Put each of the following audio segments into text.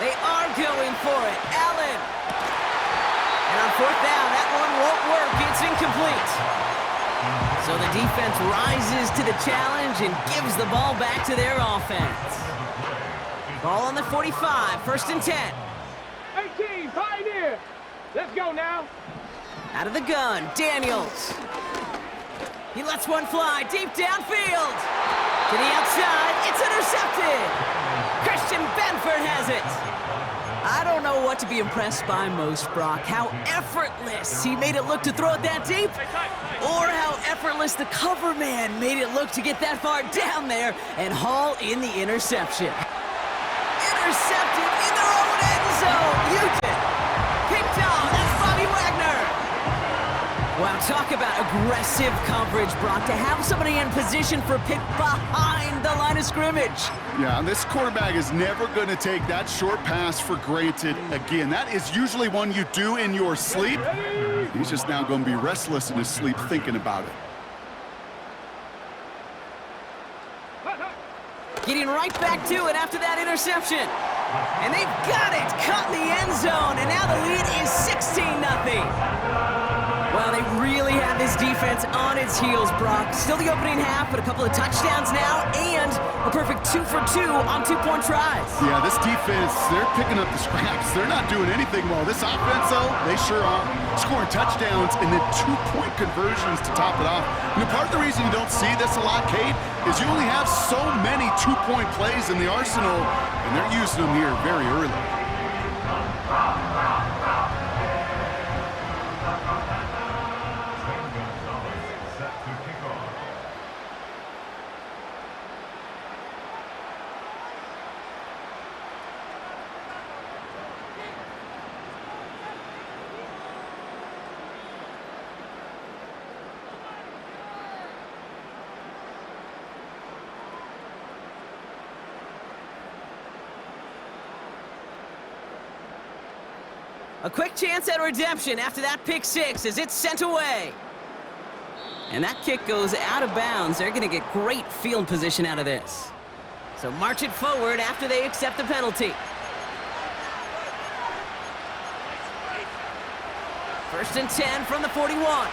They are going for it. Allen. And on fourth down, that one won't work. It's incomplete. So the defense rises to the challenge and gives the ball back to their offense. Ball on the 45, 1st and 10. 18, Pioneer. Let's go now. Out of the gun, Daniels. He lets one fly deep downfield. To the outside, it's intercepted. Christian Benford has it. I don't know what to be impressed by most, Brock. How effortless he made it look to throw it that deep, or how effortless the cover man made it look to get that far down there and haul in the interception. Intercepted in their own end zone. Houston picked off. That's Bobby Wagner. Wow, talk about aggressive coverage, Brock. To have somebody in position for a pick behind the line of scrimmage. Yeah, this quarterback is never going to take that short pass for granted again. That is usually one you do in your sleep. He's just now going to be restless in his sleep thinking about it. Getting right back to it after that interception. And they've got it, caught in the end zone, and now the lead is 16-0. Well, they really have this defense on its heels, Brock. Still the opening half, but a couple of touchdowns now, and a perfect 2 for 2 on 2-point tries. Yeah, this defense, they're picking up the scraps. They're not doing anything well. This offense, though, they sure are scoring touchdowns and then 2-point conversions to top it off. And part of the reason you don't see this a lot, Kate, is you only have so many 2-point plays in the arsenal, and they're using them here very early. A quick chance at redemption after that pick six as it's sent away. And that kick goes out of bounds. They're going to get great field position out of this. So march it forward after they accept the penalty. 1st and 10 from the 41.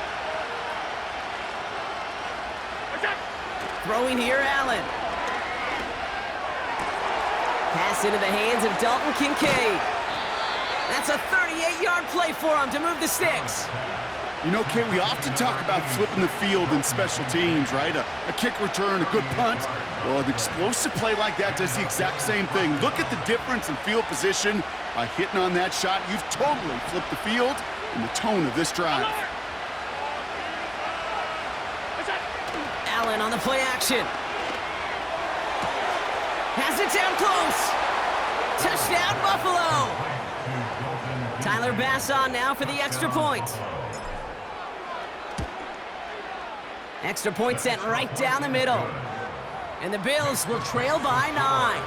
Throwing here, Allen. Pass into the hands of Dalton Kincaid. That's a 38-yard play for him to move the sticks. You know, Kate, we often talk about flipping the field in special teams, right? A kick return, a good punt. Well, an explosive play like that does the exact same thing. Look at the difference in field position by hitting on that shot. You've totally flipped the field and the tone of this drive. Allen on the play action. Has it down close. Touchdown, Buffalo. Tyler Bass on now for the extra point. Extra point sent right down the middle. And the Bills will trail by 9.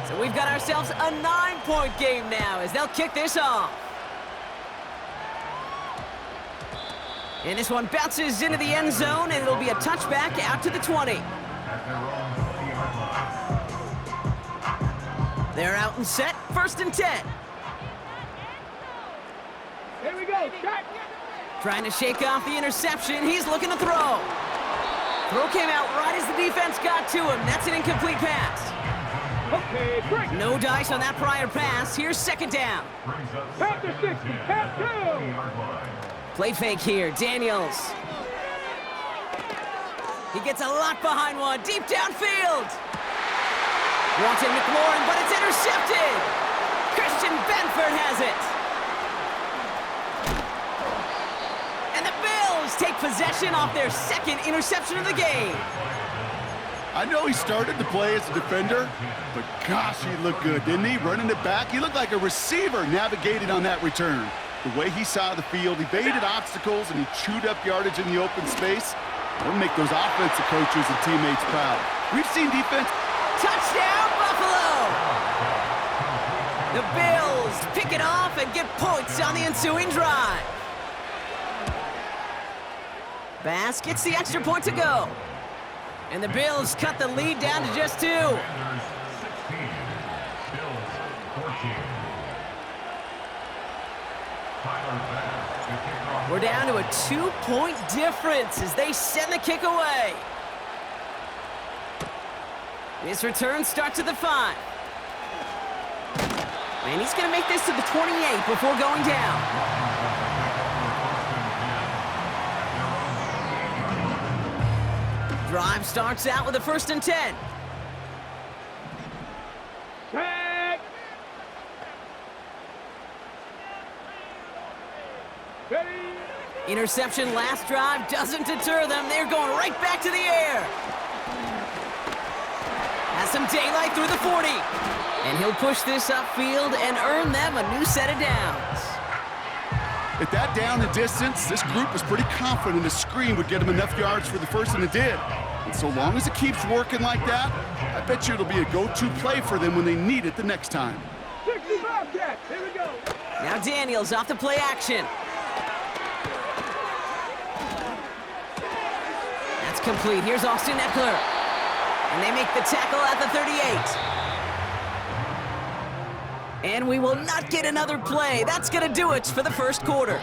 So we've got ourselves a 9-point game now as they'll kick this off. And this one bounces into the end zone, and it'll be a touchback out to the 20. They're out and set, 1st and 10. Here we go, shot. Trying to shake off the interception. He's looking to throw. Throw came out right as the defense got to him. That's an incomplete pass. Okay, break. No dice on that prior pass. Here's 2nd down. Panther 60, half two. Play fake here, Daniels. He gets a lot behind one, deep downfield. Wanted McLaurin, but it's intercepted. Christian Benford has it. And the Bills take possession off their 2nd interception of the game. I know he started to play as a defender, but gosh, he looked good, didn't he? Running it back, he looked like a receiver navigating on that return. The way he saw the field, he evaded obstacles, and he chewed up yardage in the open space. That'll make those offensive coaches and teammates proud. We've seen defense. Touchdown, Buffalo! The Bills pick it off and get points on the ensuing drive. Bass gets the extra point to go. And the Bills cut the lead down to just 2. We're down to a 2-point difference as they send the kick away. This return starts at the 5. And he's going to make this to the 28 before going down. Drive starts out with a 1st and 10. Tag. Ready. Interception last drive doesn't deter them. They're going right back to the air. Has some daylight through the 40. And he'll push this upfield and earn them a new set of downs. At that down and distance, this group was pretty confident a screen would get him enough yards for the first, and it did. And so long as it keeps working like that, I bet you it'll be a go-to play for them when they need it the next time. 65 catch. Here we go. Now Daniels off the play action. That's complete. Here's Austin Eckler. And they make the tackle at the 38. And we will not get another play. That's going to do it for the first quarter.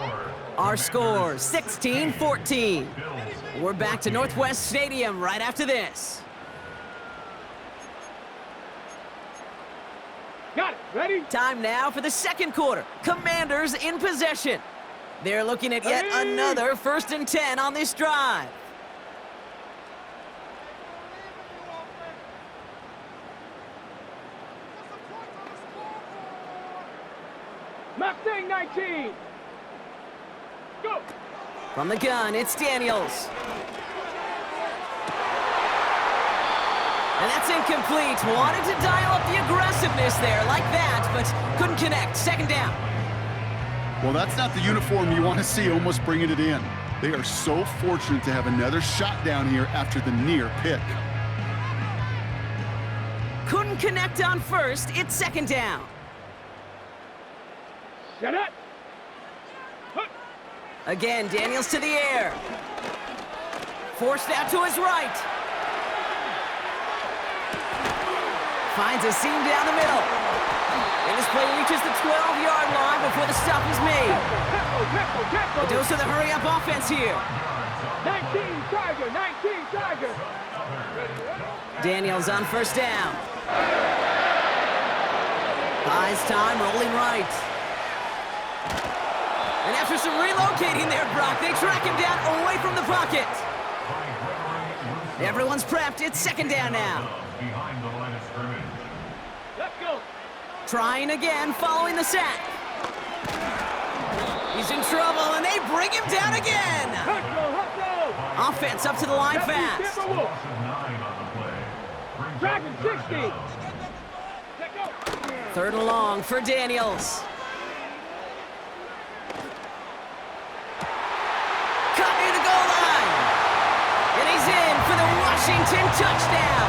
Our score, 16-14. We're back to Northwest Stadium right after this. Got it. Ready? Time now for the second quarter. Commanders in possession. They're looking at yet another 1st and 10 on this drive. Mustang 19. Go. From the gun, it's Daniels. And that's incomplete. Wanted to dial up the aggressiveness there like that, but couldn't connect. 2nd down. Well, that's not the uniform you want to see almost bringing it in. They are so fortunate to have another shot down here after the near pick. Couldn't connect on 1st. It's 2nd down. Shut up. Again, Daniels to the air. Forced out to his right. Finds a seam down the middle. And this play reaches the 12-yard line before the stop is made. A dose of the hurry-up offense here. 19 Tiger, 19 Tiger. Daniels on 1st down. Buys time, rolling right. And after some relocating there, Brock, they track him down away from the pocket. Everyone's prepped. It's 2nd down now. Let's go. Trying again, following the sack. He's in trouble, and they bring him down again. Hustle. Offense up to the line fast. Dragon 60. Let go. 3rd and long for Daniels. Cut near the goal line. And he's in for the Washington touchdown.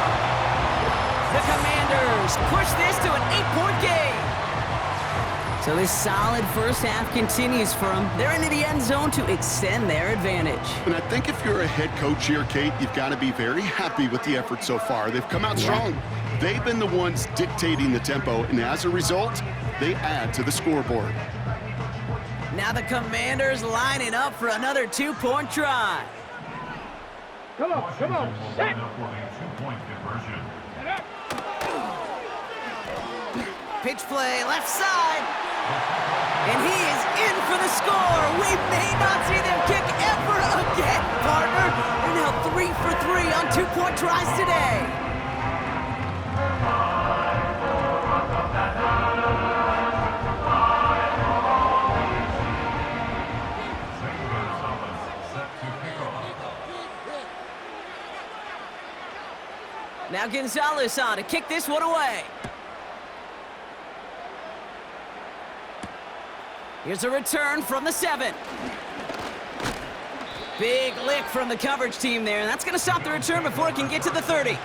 The Commanders push this to an 8-point game. So this solid first half continues for them. They're into the end zone to extend their advantage. And I think if you're a head coach here, Kate, you've got to be very happy with the effort so far. They've come out strong. They've been the ones dictating the tempo, and as a result, they add to the scoreboard. Now the Commanders lining up for another 2-point try. Come on, come on. Set. Pitch play, left side. And he is in for the score. We may not see them kick ever again, partner. They're now 3 for 3 on 2-point tries today. Now Gonzalez on to kick this one away. Here's a return from the 7. Big lick from the coverage team there, and that's going to stop the return before it can get to the 30.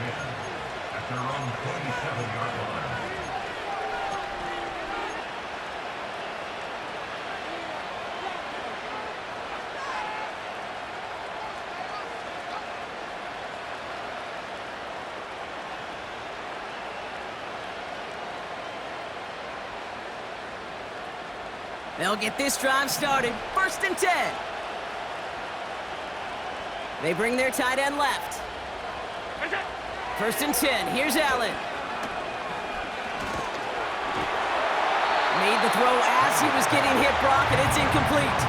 They'll get this drive started. 1st and 10. They bring their tight end left. 1st and 10. Here's Allen. Made the throw as he was getting hit, Brock, and it's incomplete.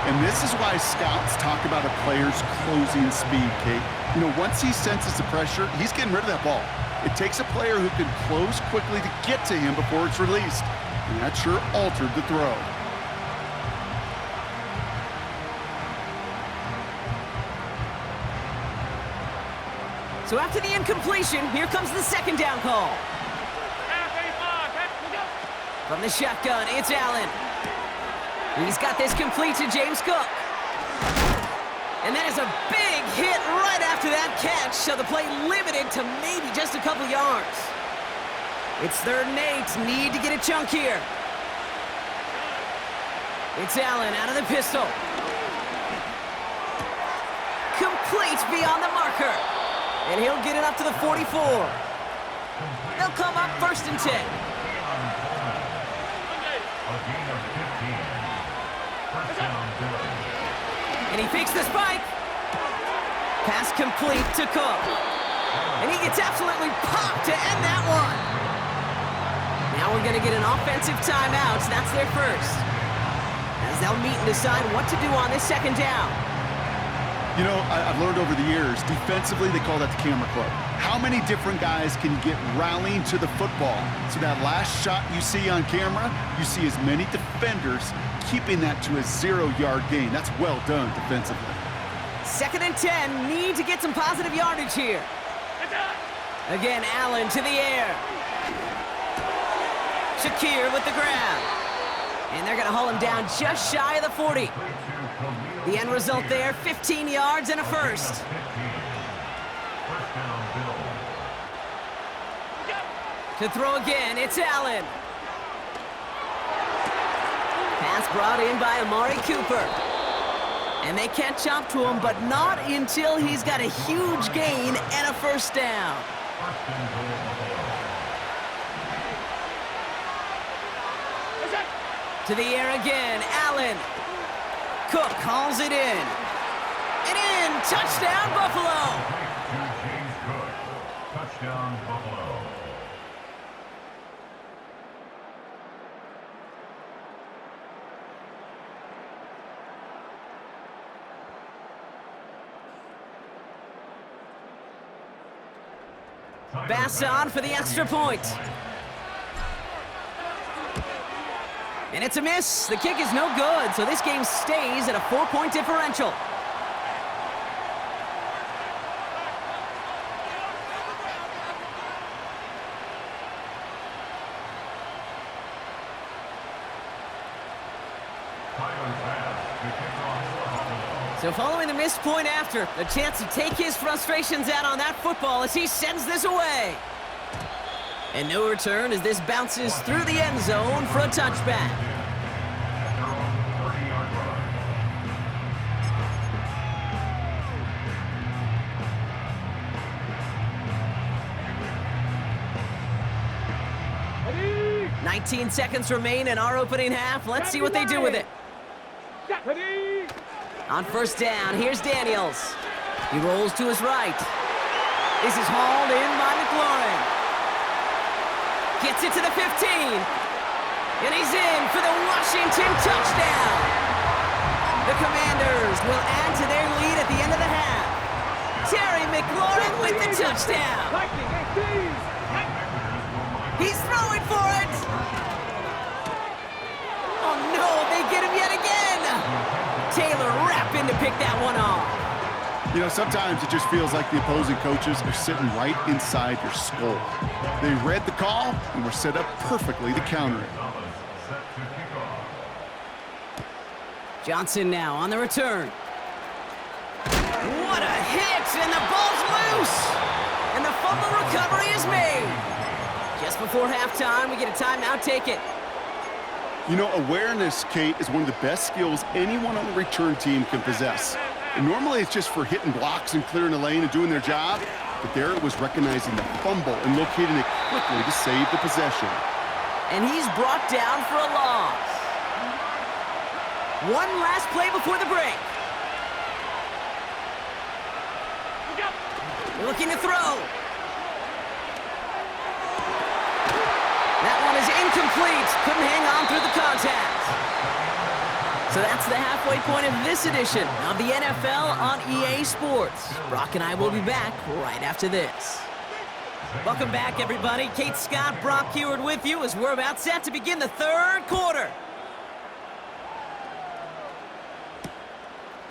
And this is why scouts talk about a player's closing speed, Kate. You know, once he senses the pressure, he's getting rid of that ball. It takes a player who can close quickly to get to him before it's released. And that sure altered the throw. So after the incompletion, here comes the 2nd down call. From the shotgun, it's Allen. He's got this complete to James Cook. And that is a big hit right after that catch, so the play limited to maybe just a couple yards. It's 3rd and 8, need to get a chunk here. It's Allen out of the pistol. Complete beyond the marker. And he'll get it up to the 44. They'll come up 1st and 10. And he fakes the spike. Pass complete to Cook. And he gets absolutely popped to end that one. Now we're going to get an offensive timeout. That's their first. As they'll meet and decide what to do on this 2nd down. You know, I've learned over the years, defensively, they call that the camera club. How many different guys can get rallying to the football? So that last shot you see on camera, you see as many defenders keeping that to a 0-yard gain. That's well done defensively. 2nd and 10, need to get some positive yardage here. Again, Allen to the air. Shakir with the grab. And they're going to haul him down just shy of the 40. The end result there, 15 yards and a first. To throw again, it's Allen. Pass brought in by Amari Cooper. And they can't chop to him, but not until he's got a huge gain and a 1st down. To the air again, Allen. Cook calls it in. And in, touchdown Buffalo. James Cook, touchdown Buffalo. Bass on for the extra point. And it's a miss. The kick is no good, so this game stays at a 4-point differential. So following the missed point after, a chance to take his frustrations out on that football as he sends this away. And no return as this bounces through the end zone for a touchback. Ready? 19 seconds remain in our opening half. Let's see what they do with it. Ready? On 1st down, here's Daniels. He rolls to his right. This is hauled in by McLaurin. Gets it to the 15. And he's in for the Washington touchdown. The Commanders will add to their lead at the end of the half. Terry McLaurin with the touchdown. He's throwing for it. Oh no, they get him yet again. Taylor rapping to pick that one off. You know, sometimes it just feels like the opposing coaches are sitting right inside your skull. They read the call and were set up perfectly to counter it. Johnson now on the return. What a hit, and the ball's loose. And the fumble recovery is made. Just before halftime, we get a timeout, take it. You know, awareness, Kate, is one of the best skills anyone on the return team can possess. And normally it's just for hitting blocks and clearing the lane and doing their job. But there it was recognizing the fumble and locating it quickly to save the possession. And he's brought down for a loss. One last play before the break. Looking to throw. That one is incomplete. Couldn't hang on through the contact. So that's the halfway point of this edition of the NFL on EA Sports. Brock and I will be back right after this. Welcome back, everybody. Kate Scott, Brock Heward with you as we're about set to begin the third quarter.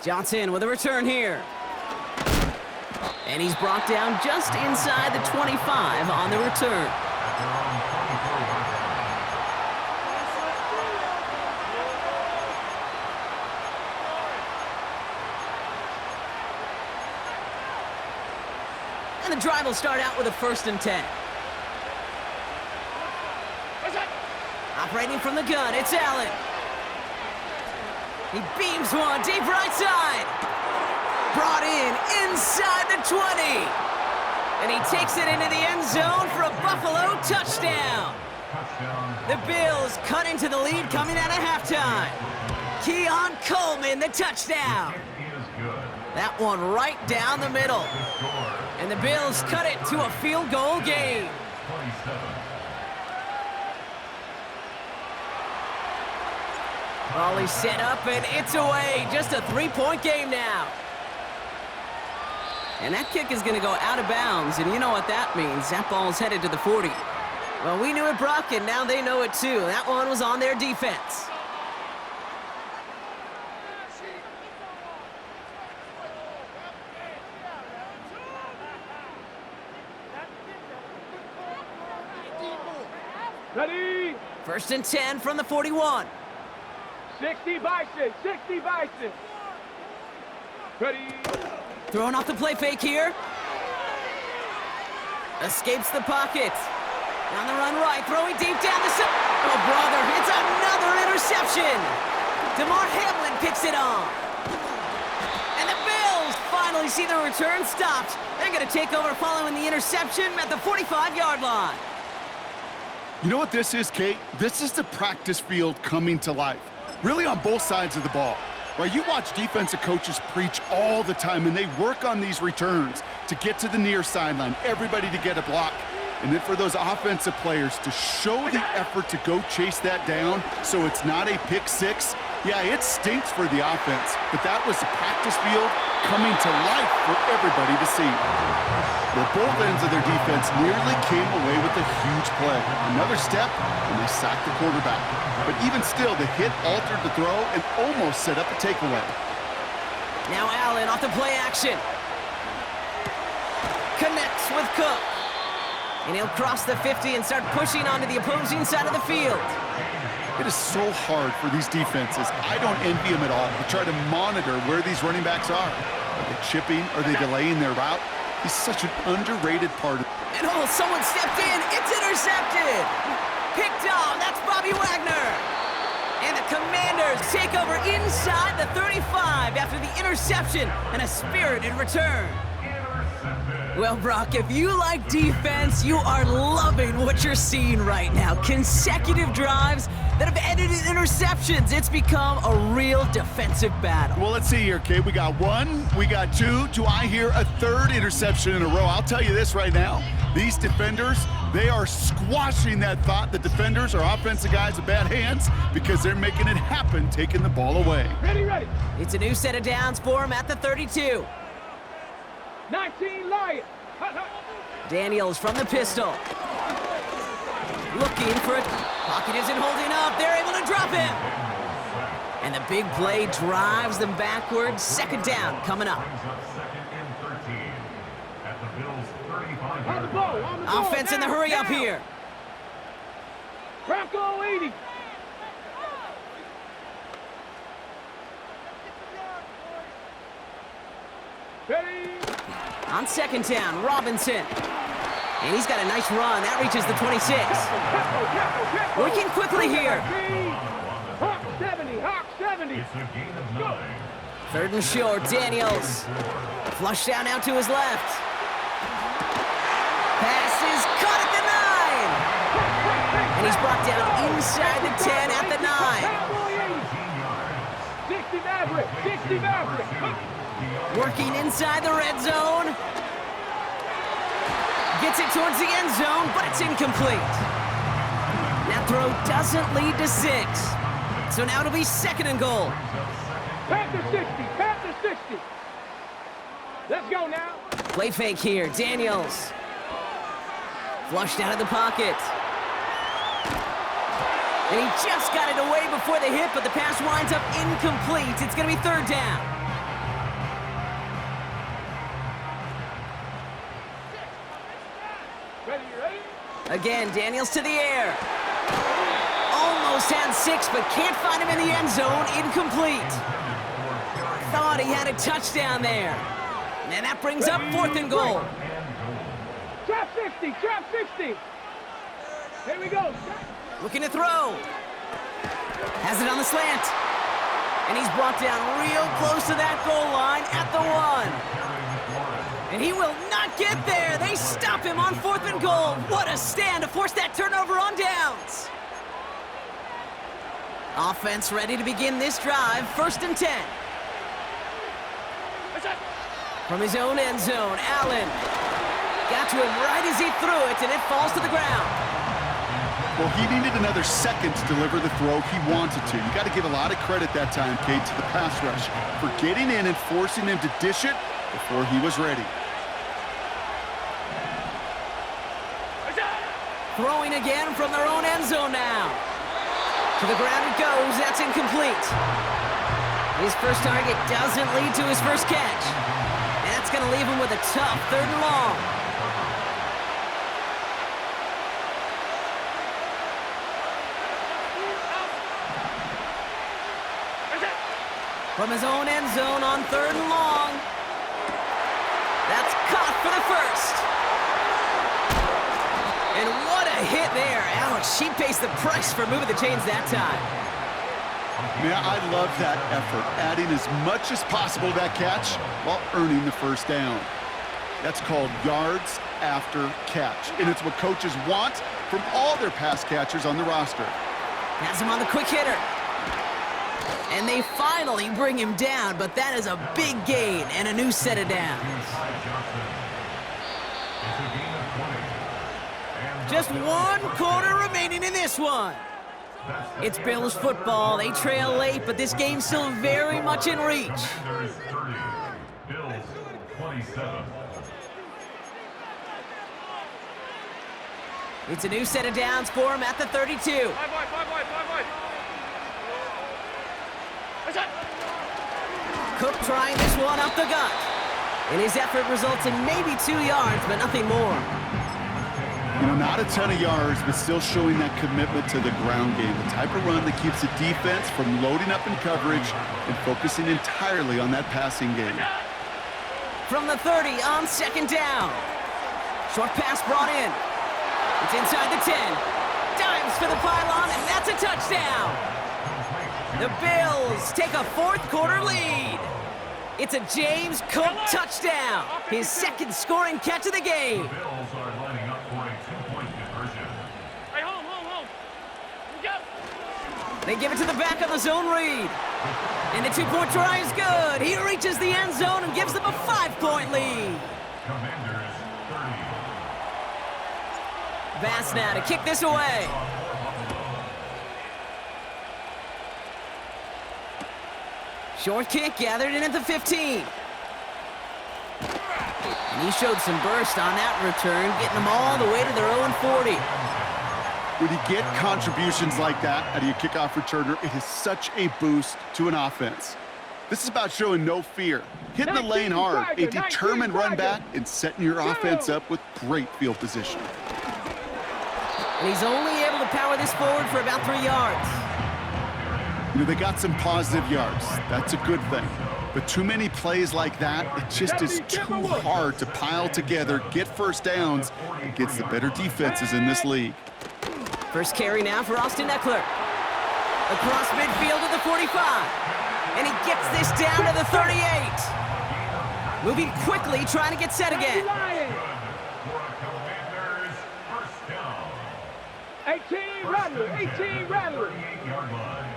Johnson with a return here. And he's brought down just inside the 25 on the return. And the drive will start out with a 1st and 10. Operating from the gun, it's Allen. He beams one deep right side. Brought in inside the 20. And he takes it into the end zone for a Buffalo touchdown. The Bills cut into the lead coming out of halftime. Keon Coleman, the touchdown. That one right down the middle. And the Bills cut it to a field goal game. Ball is set up and it's away. Just a 3-point game now. And that kick is going to go out of bounds, and you know what that means. That ball's headed to the 40. Well, we knew it, Brock, and now they know it too. That one was on their defense. Ready? 1st and 10 from the 41. 60 Bison, 60 Bison. Ready? Throwing off the play fake here. Escapes the pocket. On the run right, throwing deep down the side. Oh, brother, it's another interception. DeMar Hamlin picks it off. And the Bills finally see the return stopped. They're going to take over following the interception at the 45-yard line. You know what this is, Kate? This is the practice field coming to life. Really on both sides of the ball. Well, you watch defensive coaches preach all the time, and they work on these returns to get to the near sideline, everybody to get a block. And then for those offensive players to show the effort to go chase that down so it's not a pick six, yeah, it stinks for the offense. But that was the practice field coming to life for everybody to see. Well, both ends of their defense nearly came away with a huge play. Another step, and they sacked the quarterback. But even still, the hit altered the throw and almost set up a takeaway. Now Allen off the play action. Connects with Cook. And he'll cross the 50 and start pushing onto the opposing side of the field. It is so hard for these defenses. I don't envy them at all to try to monitor where these running backs are. Are they chipping? Are they delaying their route? He's such an underrated part of it. And oh, someone stepped in. It's intercepted. Picked off. That's Bobby Wagner. And the Commanders take over inside the 35 after the interception and a spirited return. Well, Brock, if you like defense, you are loving what you're seeing right now. Consecutive drives that have ended in interceptions. It's become a real defensive battle. Well, let's see here, Kate. We got one, we got two. Do I hear a third interception in a row? I'll tell you this right now. These defenders, they are squashing that thought that defenders are offensive guys with bad hands because they're making it happen, taking the ball away. Ready, ready. It's a new set of downs for him at the 32. 19 Lions. Daniels from the pistol. Looking for it. Pocket isn't holding up. They're able to drop him. And the big play drives them backwards. 2nd down coming up. Offense in the hurry up here. Bronco 80. Ready. On 2nd down, Robinson. And he's got a nice run. That reaches the 26. Working quickly here. Hawk 70, Hawk 70. Go. 3rd and short, Daniels. Flush down out to his left. Pass is caught at the 9. And he's brought down inside the 10 at the 9. Maverick. 60 Maverick. Working inside the red zone. Gets it towards the end zone, but it's incomplete. That throw doesn't lead to 6. So now it'll be 2nd and goal. Panther 60. Panther 60. Let's go now. Play fake here. Daniels. Flushed out of the pocket. And he just got it away before the hit, but the pass winds up incomplete. It's going to be 3rd down. Ready? Again, Daniels to the air. Almost had 6, but can't find him in the end zone. Incomplete. Thought he had a touchdown there. And that brings up 4th and goal. Trap 60. Trap 60. Here we go. Looking to throw. Has it on the slant. And he's brought down real close to that goal line at the 1. And he will not get there. They stop him on 4th and goal. What a stand to force that turnover on downs. Offense ready to begin this drive. 1st and 10. From his own end zone, Allen. Got to him right as he threw it, and it falls to the ground. Well, he needed another second to deliver the throw he wanted to. You got to give a lot of credit that time, Kate, to the pass rush for getting in and forcing him to dish it before he was ready. Throwing again from their own end zone now. To the ground it goes. That's incomplete. His first target doesn't lead to his first catch. That's going to leave him with a tough 3rd and long. From his own end zone on 3rd and long. That's caught for the 1st. And what a hit there. Alex, she pays the price for moving the chains that time. Yeah, I love that effort, adding as much as possible to that catch while earning the 1st down. That's called yards after catch, and it's what coaches want from all their pass catchers on the roster. Has him on the quick hitter. And they finally bring him down, but that is a big gain and a new set of downs. Just 1 quarter remaining in this one. It's Bills football. They trail late, but this game's still very much in reach. Bills 27. It's a new set of downs for him at the 32. Five wide. Cook trying this one up the gut. And his effort results in maybe 2 yards, but nothing more. You know, not a ton of yards, but still showing that commitment to the ground game. The type of run that keeps the defense from loading up in coverage and focusing entirely on that passing game. From the 30 on 2nd down. Short pass brought in. It's inside the 10. Dives for the pylon, and that's a touchdown. The Bills take a 4th quarter lead. It's a James Cook touchdown. His 2nd scoring catch of the game. The Bills are lining up for a 2-point conversion. Hey, home. Go. They give it to the back of the zone read. And the 2-point try is good. He reaches the end zone and gives them a 5-point lead. Commanders 30. Bass now to kick this away. Short kick gathered in at the 15. And he showed some burst on that return, getting them all the way to their own 40. When you get contributions like that out of your kickoff returner, it is such a boost to an offense. This is about showing no fear, hitting the lane hard, a determined run back, and setting your offense up with great field position. And he's only able to power this forward for about 3 yards. You know, they got some positive yards. That's a good thing. But too many plays like that, it just is too hard to pile together, get 1st downs, against the better defenses in this league. First carry now for Austin Eckler. Across midfield to the 45. And he gets this down to the 38. Moving quickly, trying to get set again. For a Commanders first down. 18 Rattler. 18 Rattler. 38-yard line.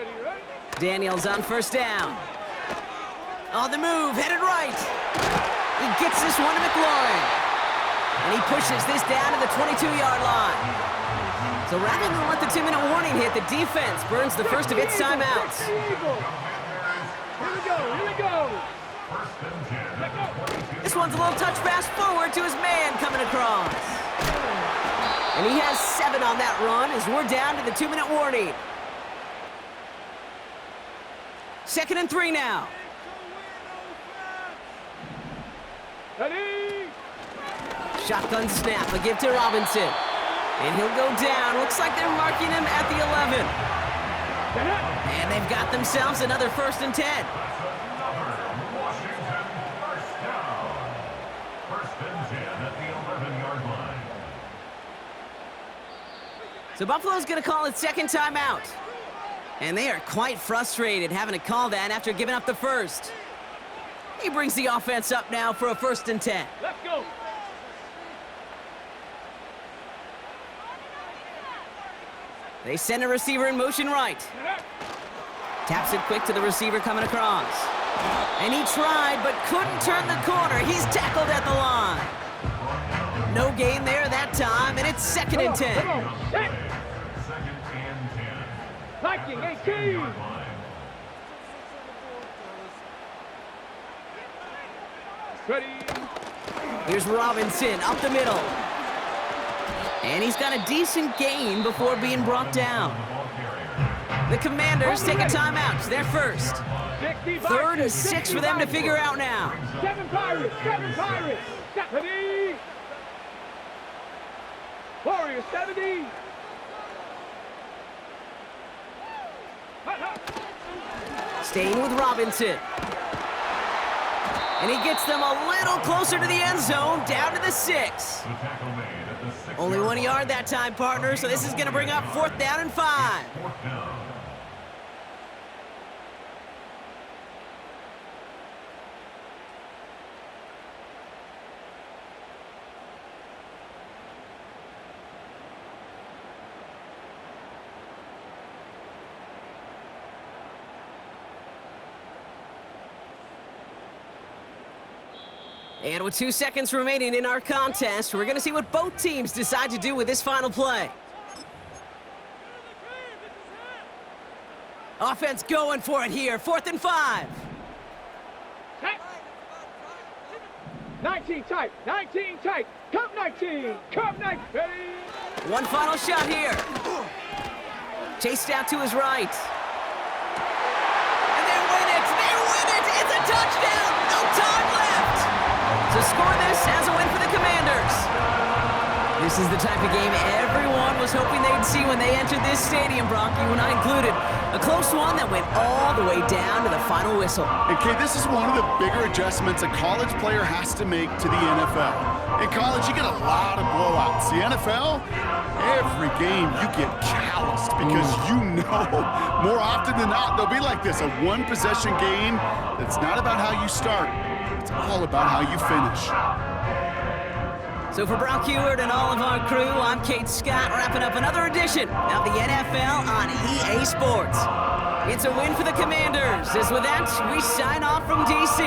Ready, ready? Daniels on first down. On the move, headed right. He gets this one to McLaurin. And he pushes this down to the 22-yard line. So rather than let the 2-minute warning hit, the defense burns the first of its timeouts. Here we go, here we go. This one's a little touch pass forward to his man coming across. And he has 7 on that run as we're down to the 2-minute warning. 2nd and 3 now. Ready? Shotgun snap, a give to Robinson. And he'll go down. Looks like they're marking him at the 11. And they've got themselves another 1st and 10. Washington first down. 1st and 10 at the 11-yard line. So Buffalo's going to call its 2nd timeout. And they are quite frustrated having to call that after giving up the first. He brings the offense up now for a 1st and 10. Let's go. They send a receiver in motion right. Taps it quick to the receiver coming across. And he tried, but couldn't turn the corner. He's tackled at the line. No gain there that time, and it's 2nd and 10. Come on, set. 2nd and 10. Viking 18. Ready? Here's Robinson up the middle. And he's got a decent gain before being brought down. The Commanders take a timeout. They're first. 3rd and 6 for them to figure out now. 7 Pirates, 7 Pirates. Ready? Warriors 70. Staying with Robinson. And he gets them a little closer to the end zone, down to the 6. The tackle made at the 6. Only 1 yard that time, partner, so this is going to bring up 4th down and 5. 4th down. And with 2 seconds remaining in our contest, we're going to see what both teams decide to do with this final play. Offense going for it here, 4th and 5. 19 tight, 19 tight. Come 19, come 19. Ready? One final shot here. Chased out to his right. And they win it, it's a touchdown, no time left. To score this as a win for the Commanders. This is the type of game everyone was hoping they'd see when they entered this stadium, Brock, you and I included. A close one that went all the way down to the final whistle. And Kay, this is one of the bigger adjustments a college player has to make to the NFL. In college, you get a lot of blowouts. The NFL, every game you get calloused because you know more often than not they'll be like this, a one-possession game that's not about how you start. It's all about how you finish. So for Brock Heward and all of our crew, I'm Kate Scott, wrapping up another edition of the NFL on EA Sports. It's a win for the Commanders, as with that, we sign off from D.C.